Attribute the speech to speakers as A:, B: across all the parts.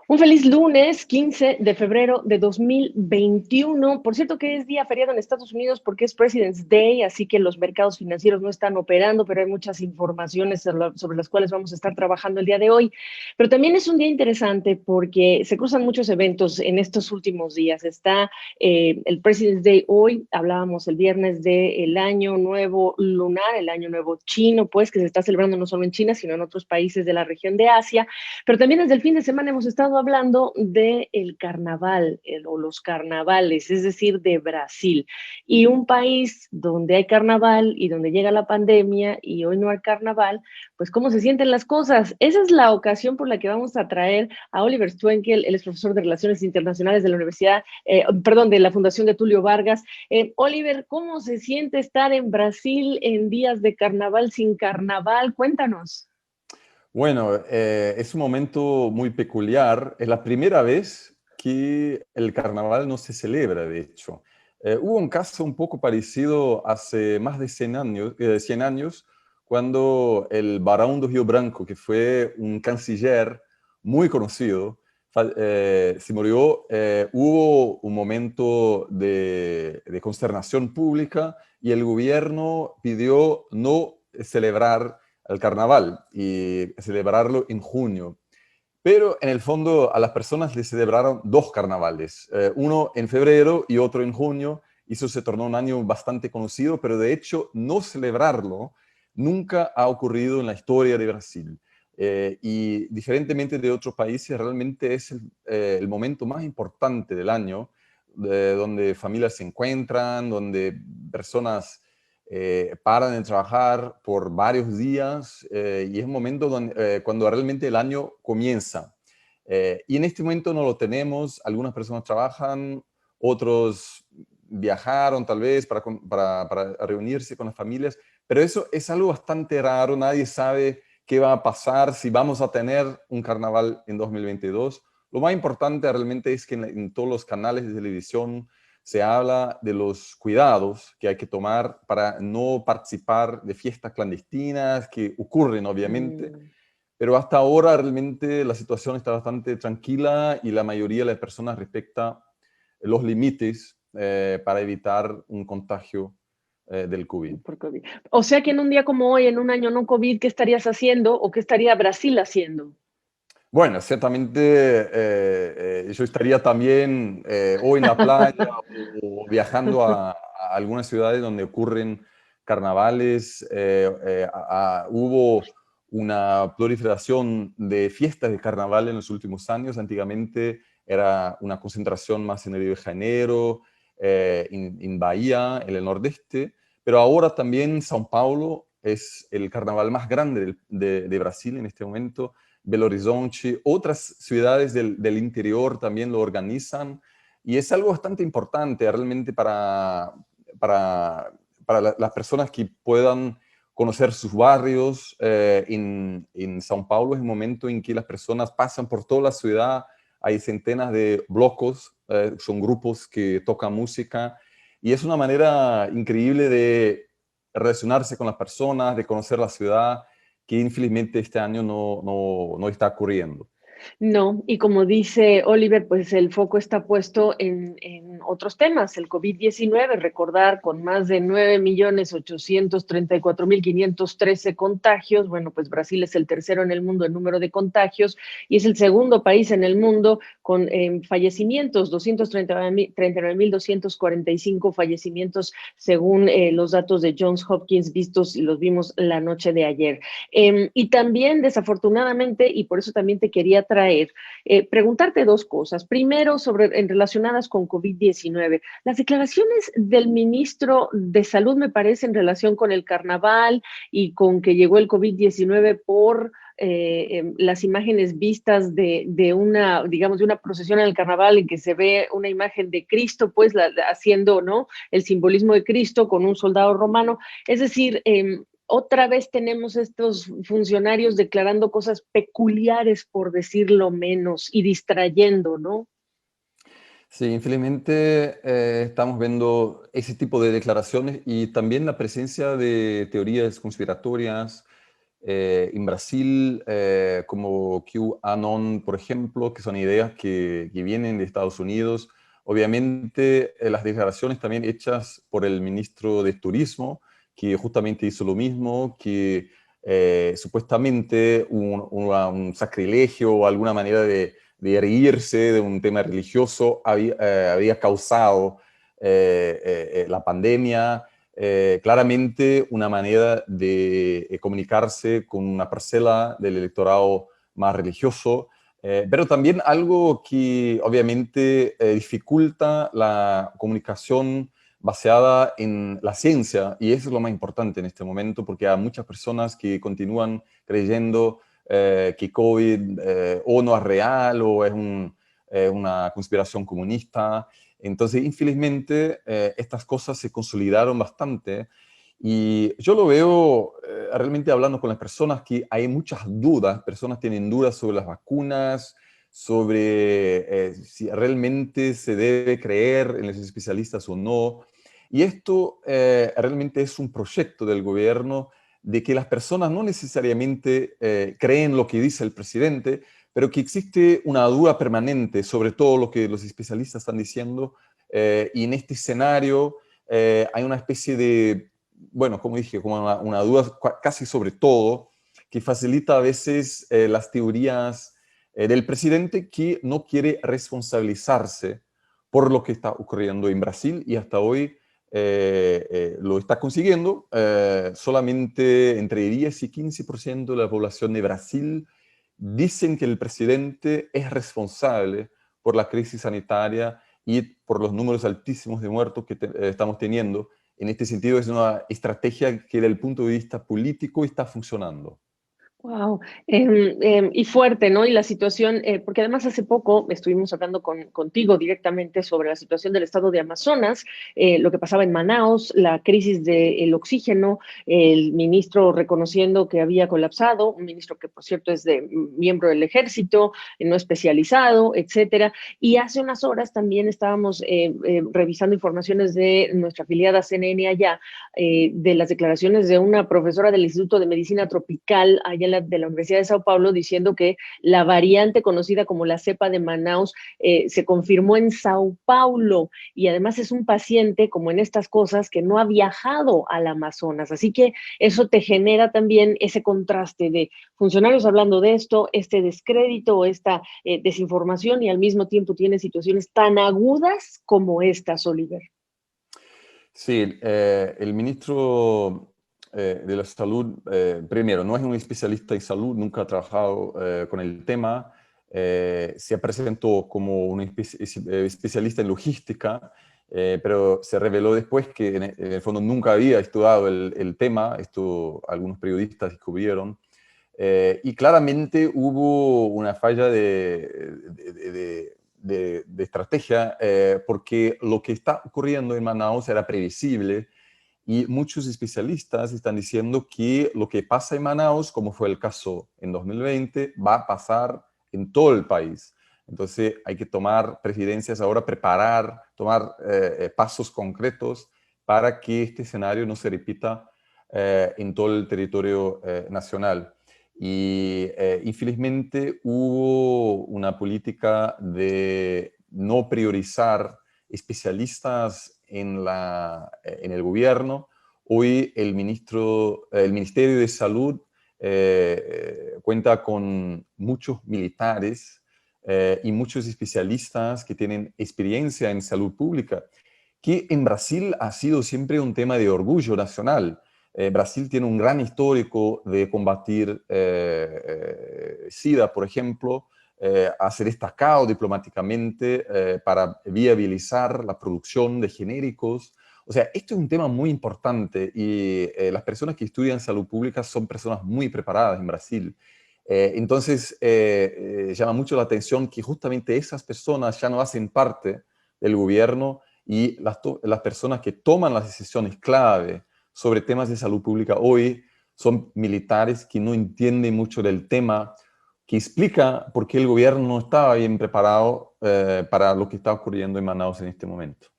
A: Un feliz lunes, 15 de febrero de 2021. Por cierto que es día feriado en Estados Unidos porque es President's Day, así que los mercados financieros no están operando, pero hay muchas informaciones sobre las cuales vamos a estar trabajando el día de hoy. Pero también es un día interesante porque se cruzan muchos eventos en estos últimos días. Está el President's Day hoy, hablábamos el viernes del Año Nuevo Lunar, el Año Nuevo Chino, pues que se está celebrando no solo en China, sino en otros países de la región de Asia. Pero también desde el fin de semana hemos estado hablando del carnaval o los carnavales, es decir, de Brasil. Y un país donde hay carnaval y donde llega la pandemia y hoy no hay carnaval, pues cómo se sienten las cosas. Esa es la ocasión por la que vamos a traer a Oliver Stuenkel, él es profesor de Relaciones Internacionales de la Universidad, perdón, de la Fundación de Tulio Vargas. Oliver, ¿cómo se siente estar en Brasil en días de carnaval sin carnaval? Cuéntanos.
B: Bueno, es un momento muy peculiar. Es la primera vez que el carnaval no se celebra, de hecho. Hubo un caso un poco parecido hace más de 100 años, cuando el Barão do Rio Branco, que fue un canciller muy conocido, se murió. Hubo un momento de consternación pública y el gobierno pidió no celebrar el carnaval y celebrarlo en junio. Pero en el fondo a las personas les celebraron dos carnavales, uno en febrero y otro en junio, y eso se tornó un año bastante conocido, pero de hecho no celebrarlo nunca ha ocurrido en la historia de Brasil. Y diferentemente de otros países, realmente es el momento más importante del año, donde familias se encuentran, donde personas paran de trabajar por varios días y es un momento cuando realmente el año comienza. Y en este momento no lo tenemos, algunas personas trabajan, otros viajaron tal vez para reunirse con las familias, pero eso es algo bastante raro, nadie sabe qué va a pasar, si vamos a tener un carnaval en 2022. Lo más importante realmente es que en todos los canales de televisión se habla de los cuidados que hay que tomar para no participar de fiestas clandestinas que ocurren, obviamente,
A: Mm.
B: pero hasta ahora realmente la situación está bastante tranquila y la mayoría de las personas respecta los límites para evitar un contagio del COVID.
A: Por COVID. O sea que en un día como hoy, en un año no COVID, ¿qué estarías haciendo o qué estaría Brasil haciendo?
B: Bueno, ciertamente yo estaría también o en la playa o viajando a algunas ciudades donde ocurren carnavales. Hubo una proliferación de fiestas de carnaval en los últimos años. Antiguamente era una concentración más en Río de Janeiro, en Bahía, en el nordeste, pero ahora también São Paulo es el carnaval más grande de Brasil en este momento. Belo Horizonte, otras ciudades del interior también lo organizan y es algo bastante importante realmente para las personas que puedan conocer sus barrios. En São Paulo es un momento en que las personas pasan por toda la ciudad, hay centenas de blocos, son grupos que tocan música y es una manera increíble de relacionarse con las personas, de conocer la ciudad que infelizmente este año no está ocurriendo.
A: No, y como dice Oliver, pues el foco está puesto en otros temas, el COVID-19, recordar con más de 9.834.513 contagios, bueno, pues Brasil es el tercero en el mundo en número de contagios y es el segundo país en el mundo con fallecimientos, 239.245 fallecimientos según los datos de Johns Hopkins vistos y los vimos la noche de ayer. Y también, desafortunadamente, y por eso también te quería traer, preguntarte dos cosas. Primero, relacionadas con COVID-19. Las declaraciones del ministro de Salud, me parece, en relación con el carnaval y con que llegó el COVID-19 por las imágenes vistas de una, digamos, de una procesión en el carnaval en que se ve una imagen de Cristo, pues haciendo, ¿no?, el simbolismo de Cristo con un soldado romano. Es decir, otra vez tenemos estos funcionarios declarando cosas peculiares, por decirlo menos, y distrayendo, ¿no?
B: Sí, infelizmente estamos viendo ese tipo de declaraciones y también la presencia de teorías conspiratorias En Brasil, como QAnon, por ejemplo, que son ideas que vienen de Estados Unidos. Obviamente, las declaraciones también hechas por el ministro de Turismo, que justamente hizo lo mismo, que supuestamente un sacrilegio o alguna manera de erguirse de un tema religioso había causado la pandemia. Claramente una manera de comunicarse con una parcela del electorado más religioso, pero también algo que obviamente dificulta la comunicación basada en la ciencia, y eso es lo más importante en este momento, porque hay muchas personas que continúan creyendo que COVID o no es real o es una conspiración comunista. Entonces, infelizmente, estas cosas se consolidaron bastante y yo lo veo realmente hablando con las personas que hay muchas dudas, personas tienen dudas sobre las vacunas, sobre si realmente se debe creer en los especialistas o no. Y esto realmente es un proyecto del gobierno de que las personas no necesariamente creen lo que dice el presidente, pero que existe una duda permanente sobre todo lo que los especialistas están diciendo, y en este escenario hay una especie de, bueno, como dije, como una duda casi sobre todo, que facilita a veces las teorías del presidente que no quiere responsabilizarse por lo que está ocurriendo en Brasil y hasta hoy lo está consiguiendo. Solamente entre 10 y 15% de la población de Brasil dicen que el presidente es responsable por la crisis sanitaria y por los números altísimos de muertos que estamos teniendo. En este sentido, es una estrategia que desde el punto de vista político está funcionando.
A: Wow, y fuerte, ¿no? Y la situación, porque además hace poco estuvimos hablando contigo directamente sobre la situación del estado de Amazonas, lo que pasaba en Manaus, la crisis del oxígeno, el ministro reconociendo que había colapsado, un ministro que por cierto es miembro del ejército, no especializado, etcétera. Y hace unas horas también estábamos revisando informaciones de nuestra afiliada CNN allá, de las declaraciones de una profesora del Instituto de Medicina Tropical allá de la Universidad de Sao Paulo, diciendo que la variante conocida como la cepa de Manaus se confirmó en Sao Paulo, y además es un paciente, como en estas cosas, que no ha viajado al Amazonas. Así que eso te genera también ese contraste de funcionarios hablando de esto, este descrédito o esta desinformación, y al mismo tiempo tiene situaciones tan agudas como estas, Oliver.
B: Sí, el ministro de la Salud, primero, no es un especialista en salud, nunca ha trabajado con el tema, se presentó como un especialista en logística, pero se reveló después que en el fondo nunca había estudiado el tema, esto algunos periodistas descubrieron, y claramente hubo una falla de estrategia, porque lo que está ocurriendo en Manaus era previsible y muchos especialistas están diciendo que lo que pasa en Manaus, como fue el caso en 2020, va a pasar en todo el país. Entonces hay que tomar presidencias ahora, preparar, tomar pasos concretos para que este escenario no se repita en todo el territorio nacional. Y infelizmente hubo una política de no priorizar especialistas en el gobierno. Hoy el Ministerio de Salud cuenta con muchos militares y muchos especialistas que tienen experiencia en salud pública, que en Brasil ha sido siempre un tema de orgullo nacional. Brasil tiene un gran histórico de combatir SIDA, por ejemplo, ha sido destacado diplomáticamente para viabilizar la producción de genéricos. O sea, esto es un tema muy importante y las personas que estudian salud pública son personas muy preparadas en Brasil. Entonces, llama mucho la atención que justamente esas personas ya no hacen parte del gobierno y las personas que toman las decisiones clave sobre temas de salud pública hoy son militares que no entienden mucho del tema, que explica por qué el gobierno no estaba bien preparado para lo que está ocurriendo en Manaus en este momento.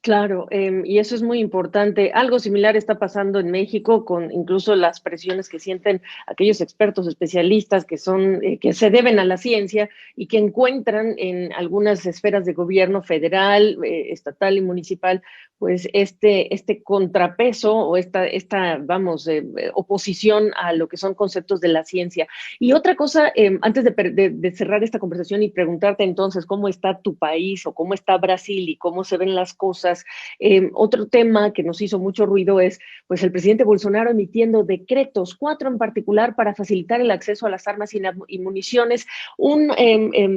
A: Claro, y eso es muy importante. Algo similar está pasando en México con incluso las presiones que sienten aquellos expertos especialistas que son, que se deben a la ciencia y que encuentran en algunas esferas de gobierno federal, estatal y municipal, pues este contrapeso o vamos, oposición a lo que son conceptos de la ciencia. Y otra cosa, antes de cerrar esta conversación y preguntarte entonces cómo está tu país o cómo está Brasil y cómo se ven las cosas, otro tema que nos hizo mucho ruido es pues el presidente Bolsonaro emitiendo decretos, 4 en particular, para facilitar el acceso a las armas y municiones.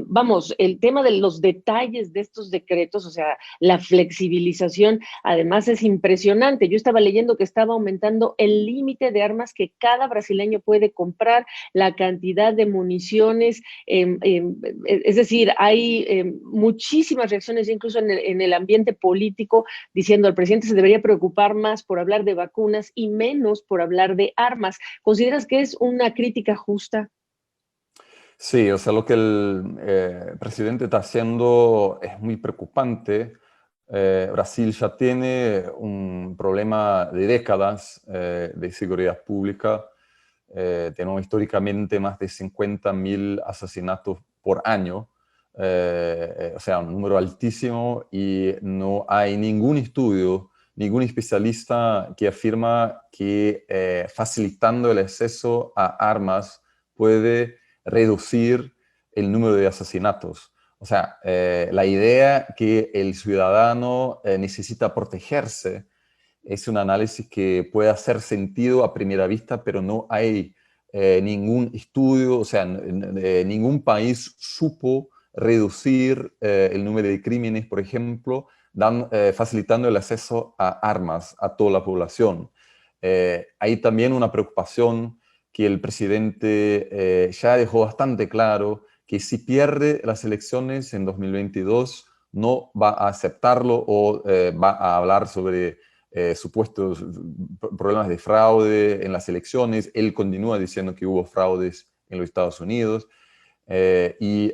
A: Vamos, el tema de los detalles de estos decretos, o sea, la flexibilización, además es impresionante. Yo estaba leyendo que estaba aumentando el límite de armas que cada brasileño puede comprar, la cantidad de municiones, es decir, hay muchísimas reacciones incluso en el ambiente político diciendo el presidente se debería preocupar más por hablar de vacunas y menos por hablar de armas. ¿Consideras que es una crítica justa?
B: Sí, o sea, lo que el presidente está haciendo es muy preocupante. Brasil ya tiene un problema de décadas de seguridad pública. Tenemos históricamente más de 50.000 asesinatos por año, o sea, un número altísimo, y no hay ningún estudio, ningún especialista que afirma que facilitando el acceso a armas puede reducir el número de asesinatos. O sea, la idea que el ciudadano necesita protegerse es un análisis que puede hacer sentido a primera vista, pero no hay ningún estudio, o sea, ningún país supo reducir el número de crímenes, por ejemplo, facilitando el acceso a armas a toda la población. Hay también una preocupación que el presidente ya dejó bastante claro, que si pierde las elecciones en 2022 no va a aceptarlo o va a hablar sobre supuestos problemas de fraude en las elecciones. Él continúa diciendo que hubo fraudes en los Estados Unidos. Y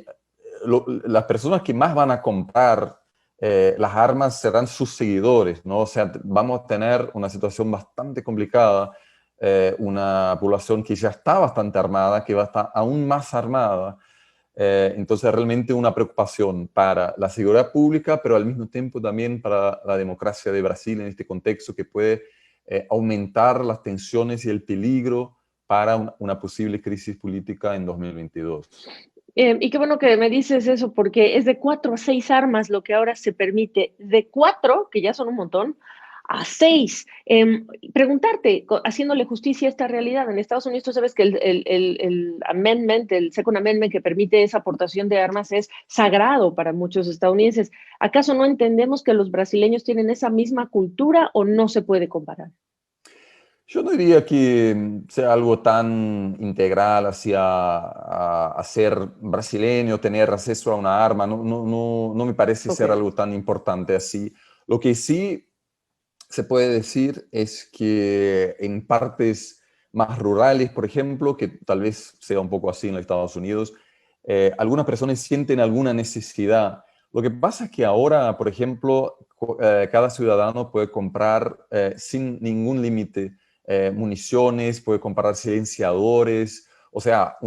B: las personas que más van a comprar las armas serán sus seguidores, ¿no? O sea, vamos a tener una situación bastante complicada, una población que ya está bastante armada, que va a estar aún más armada. Entonces, realmente una preocupación para la seguridad pública, pero al mismo tiempo también para la democracia de Brasil en este contexto que puede aumentar las tensiones y el peligro para una posible crisis política en 2022.
A: Y qué bueno que me dices eso, porque es de 4 a 6 armas lo que ahora se permite, de 4, que ya son un montón, a 6. Preguntarte, haciéndole justicia a esta realidad, en Estados Unidos tú sabes que el amendment, el Second Amendment que permite esa aportación de armas es sagrado para muchos estadounidenses. ¿Acaso no entendemos que los brasileños tienen esa misma cultura o no se puede comparar?
B: Yo no diría que sea algo tan integral hacia a ser brasileño, tener acceso a una arma, no me parece
A: Ok.
B: ser algo tan importante así. Lo que sí se puede decir es que en partes más rurales, por ejemplo, que tal vez sea un poco así en los Estados Unidos, algunas personas sienten alguna necesidad. Lo que pasa es que ahora, por ejemplo, cada ciudadano puede comprar sin ningún límite municiones, puede comprar silenciadores, o sea,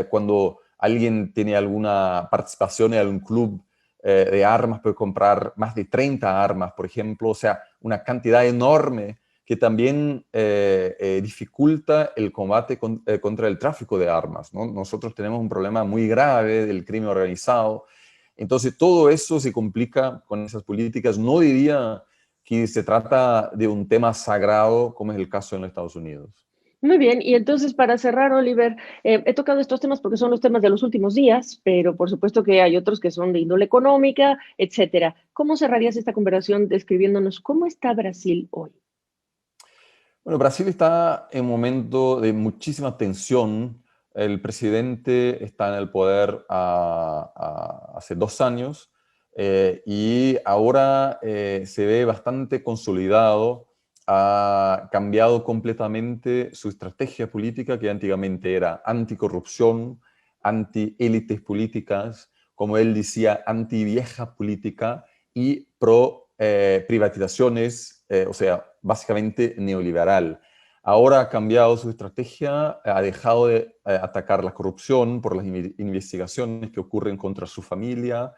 B: cuando alguien tiene alguna participación en algún club de armas, puede comprar más de 30 armas, por ejemplo, o sea, una cantidad enorme que también dificulta el combate contra el tráfico de armas, ¿no? Nosotros tenemos un problema muy grave del crimen organizado, entonces todo eso se complica con esas políticas. No diría que se trata de un tema sagrado como es el caso en los Estados Unidos.
A: Muy bien, y entonces para cerrar, Oliver, he tocado estos temas porque son los temas de los últimos días, pero por supuesto que hay otros que son de índole económica, etcétera. ¿Cómo cerrarías esta conversación describiéndonos cómo está Brasil hoy?
B: Bueno, Brasil está en un momento de muchísima tensión. El presidente está en el poder hace 2 años y ahora se ve bastante consolidado. Ha cambiado completamente su estrategia política, que antiguamente era anticorrupción, anti-élites políticas, como él decía, anti-vieja política y pro privatizaciones, o sea, básicamente neoliberal. Ahora ha cambiado su estrategia, ha dejado de atacar la corrupción por las investigaciones que ocurren contra su familia.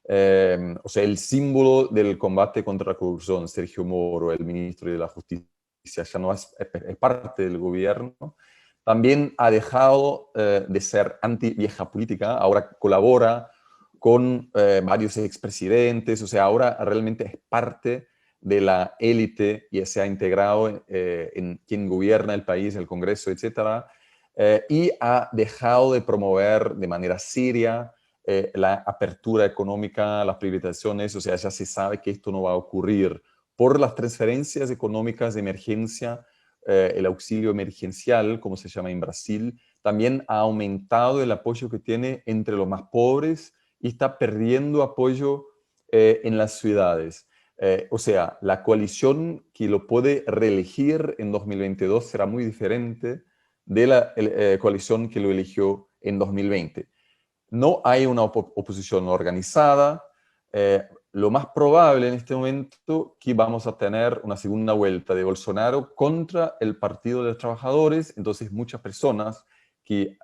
B: O sea, el símbolo del combate contra la corrupción, Sergio Moro, el ministro de la Justicia, ya no es parte del gobierno. También ha dejado de ser anti-vieja política, ahora colabora con varios expresidentes, o sea, ahora realmente es parte de la élite y se ha integrado en quien gobierna el país, el Congreso, etc. Y ha dejado de promover de manera seria la apertura económica, las privatizaciones, o sea, ya se sabe que esto no va a ocurrir por las transferencias económicas de emergencia, el auxilio emergencial, como se llama en Brasil, también ha aumentado el apoyo que tiene entre los más pobres y está perdiendo apoyo en las ciudades. O sea, la coalición que lo puede reelegir en 2022 será muy diferente de la coalición que lo eligió en 2020. No hay una oposición organizada. Lo más probable en este momento que vamos a tener una segunda vuelta de Bolsonaro contra el Partido de los Trabajadores. Entonces muchas personas que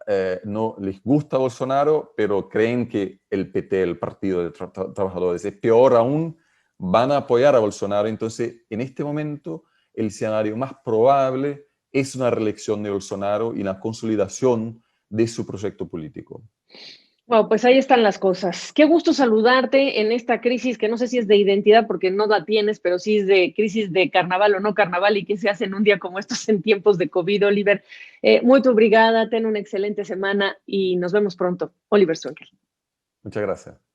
B: no les gusta Bolsonaro, pero creen que el PT, el Partido de Trabajadores, es peor aún, van a apoyar a Bolsonaro. Entonces, en este momento, el escenario más probable es una reelección de Bolsonaro y la consolidación de su proyecto político.
A: Bueno, pues ahí están las cosas. Qué gusto saludarte en esta crisis que no sé si es de identidad porque no la tienes, pero sí es de crisis de carnaval o no carnaval y que se hace en un día como estos en tiempos de COVID, Oliver. Muy obrigada, ten una excelente semana y nos vemos pronto. Oliver Swenker.
B: Muchas gracias.